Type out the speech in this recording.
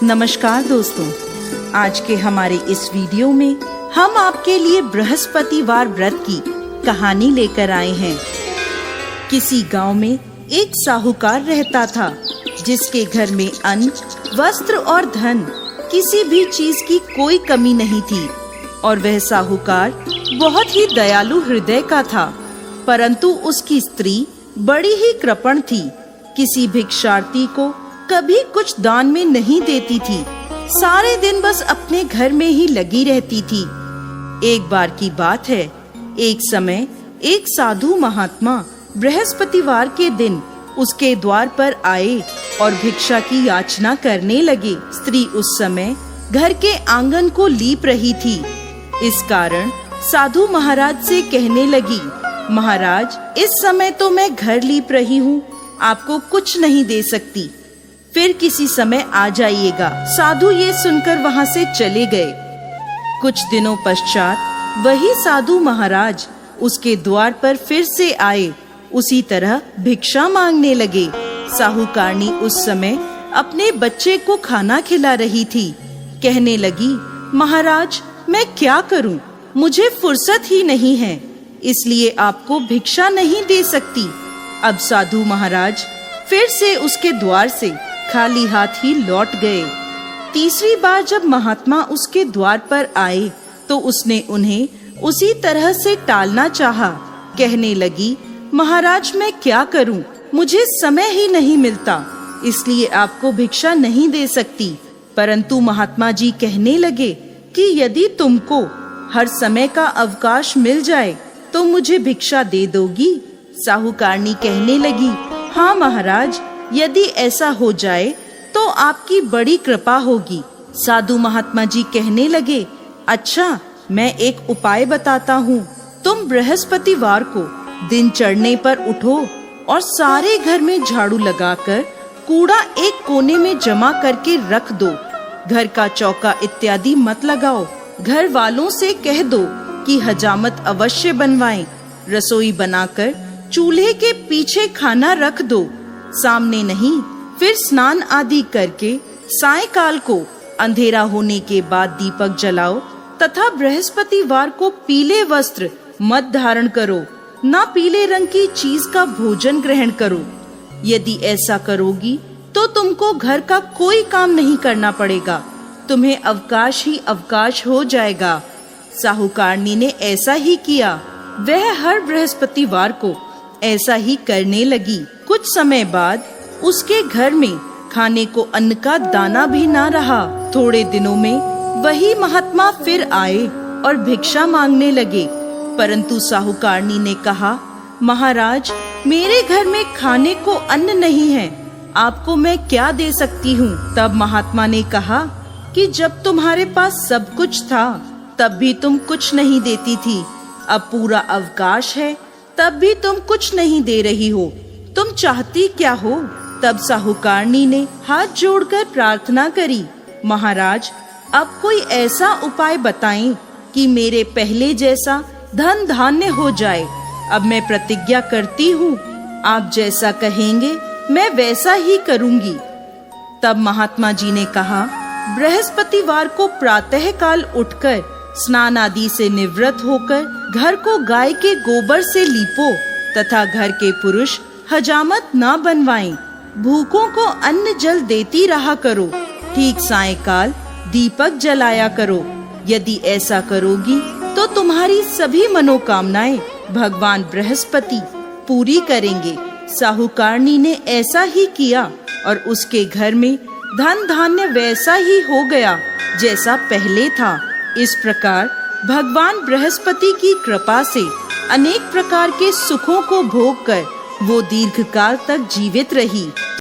नमस्कार दोस्तों, आज के हमारे इस वीडियो में हम आपके लिए बृहस्पतिवार व्रत की कहानी लेकर आए हैं। किसी गांव में एक साहूकार रहता था जिसके घर में अन्न, वस्त्र और धन किसी भी चीज की कोई कमी नहीं थी और वह साहूकार बहुत ही दयालु हृदय का था। परंतु उसकी स्त्री बड़ी ही कृपण थी, किसी भिक्षार्थी को कभी कुछ दान में नहीं देती थी, सारे दिन बस अपने घर में ही लगी रहती थी। एक बार की बात है, एक समय एक साधु महात्मा बृहस्पतिवार के दिन उसके द्वार पर आए और भिक्षा की याचना करने लगे। स्त्री उस समय घर के आंगन को लीप रही थी। इस कारण साधु महाराज से कहने लगी, महाराज, इस समय तो मैं घर लीप रही हूँ, आपको कुछ नहीं दे सकती, फिर किसी समय आ जाइएगा। साधु ये सुनकर वहाँ से चले गए। कुछ दिनों पश्चात वही साधु महाराज उसके द्वार पर फिर से आए, उसी तरह भिक्षा मांगने लगे। साहूकारनी उस समय अपने बच्चे को खाना खिला रही थी। कहने लगी, महाराज, मैं क्या करूं? मुझे फुर्सत ही नहीं है, इसलिए आपको भिक्षा नहीं दे सकती। अब साधु महाराज फिर से उसके द्वार से खाली हाथ ही लौट गए। तीसरी बार जब महात्मा उसके द्वार पर आए तो उसने उन्हें उसी तरह से टालना चाहा। कहने लगी, महाराज, मैं क्या करूं? मुझे समय ही नहीं मिलता, इसलिए आपको भिक्षा नहीं दे सकती। परंतु महात्मा जी कहने लगे कि यदि तुमको हर समय का अवकाश मिल जाए तो मुझे भिक्षा दे दोगी? साहूकारनी कहने लगी, हाँ महाराज, यदि ऐसा हो जाए तो आपकी बड़ी कृपा होगी। साधु महात्मा जी कहने लगे, अच्छा, मैं एक उपाय बताता हूँ। तुम बृहस्पतिवार को दिन चढ़ने पर उठो और सारे घर में झाड़ू लगाकर कूड़ा एक कोने में जमा करके रख दो। घर का चौका इत्यादि मत लगाओ। घर वालों से कह दो कि हजामत अवश्य बनवाएं। रसोई बनाकर चूल्हे के पीछे खाना रख दो, सामने नहीं। फिर स्नान आदि करके सायंकाल को अंधेरा होने के बाद दीपक जलाओ तथा बृहस्पतिवार को पीले वस्त्र मत धारण करो, ना पीले रंग की चीज का भोजन ग्रहण करो। यदि ऐसा करोगी तो तुमको घर का कोई काम नहीं करना पड़ेगा, तुम्हें अवकाश ही अवकाश हो जाएगा। साहूकारनी ने ऐसा ही किया। वह हर बृहस्पतिवार को ऐसा ही करने लगी। कुछ समय बाद उसके घर में खाने को अन्न का दाना भी ना रहा। थोड़े दिनों में वही महात्मा फिर आए और भिक्षा मांगने लगे। परंतु साहूकारनी ने कहा, महाराज, मेरे घर में खाने को अन्न नहीं है, आपको मैं क्या दे सकती हूँ? तब महात्मा ने कहा कि जब तुम्हारे पास सब कुछ था तब भी तुम कुछ नहीं देती थी, अब पूरा अवकाश है तब भी तुम कुछ नहीं दे रही हो, तुम चाहती क्या हो? तब साहूकारनी ने हाथ जोड़कर प्रार्थना करी, महाराज, अब कोई ऐसा उपाय बताएं कि मेरे पहले जैसा धन धान्य हो जाए। अब मैं प्रतिज्ञा करती हूँ, आप जैसा कहेंगे मैं वैसा ही करूँगी। तब महात्मा जी ने कहा, बृहस्पतिवार को प्रातः काल उठकर स्नान आदि से निवृत्त होकर घर को गाय के गोबर से लीपो तथा घर के पुरुष हजामत ना बनवाएं। भूखों को अन्न जल देती रहा करो। ठीक सायंकाल दीपक जलाया करो। यदि ऐसा करोगी तो तुम्हारी सभी मनोकामनाएं भगवान बृहस्पति पूरी करेंगे। साहूकारनी ने ऐसा ही किया और उसके घर में धन धान्य वैसा ही हो गया जैसा पहले था। इस प्रकार भगवान बृहस्पति की कृपा से अनेक प्रकार के सुखों को भोग कर वो दीर्घकाल तक जीवित रही।